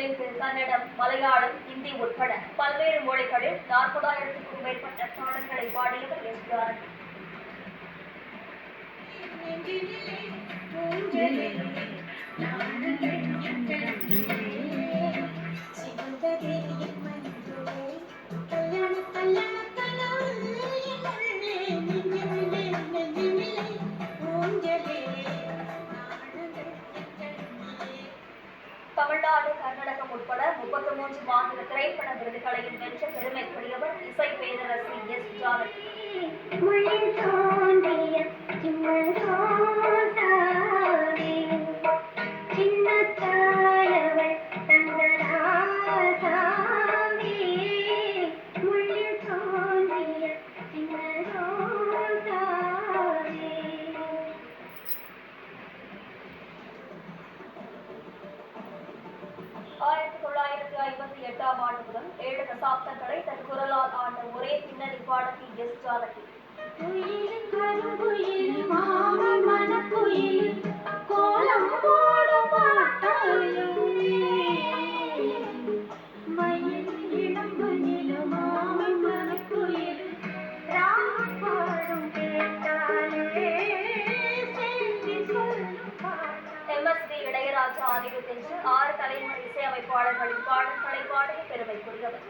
தெலுங்கு, கன்னடம், மலையாளம், ஹிந்தி உட்பட பல்வேறு மொழிகளில் 40,000க்கும் மேற்பட்ட பாடல்களை பாடியவர் எஸ்.ஜானகி. தமிழ்நாடு, கர்நாடகம் உட்பட 33 மாநில திரைப்பட விருதுகளையும் வென்ற பெருமைக்குரியவர் இசை பேரரசி எஸ்.ஜானகி. முதல் 7 தசாப்தங்களை தன் குரலால் ஆண்ட ஒரே பின்னணி பாடகி எஸ்.ஜானகி. எம்.எஸ்.வி. இளையராஜா அறிவித்தென்று 6 தலைமுறை இசையமைப்பாளர்களின் பாடல்களை பாடிய பெருமைக்குரியவர்.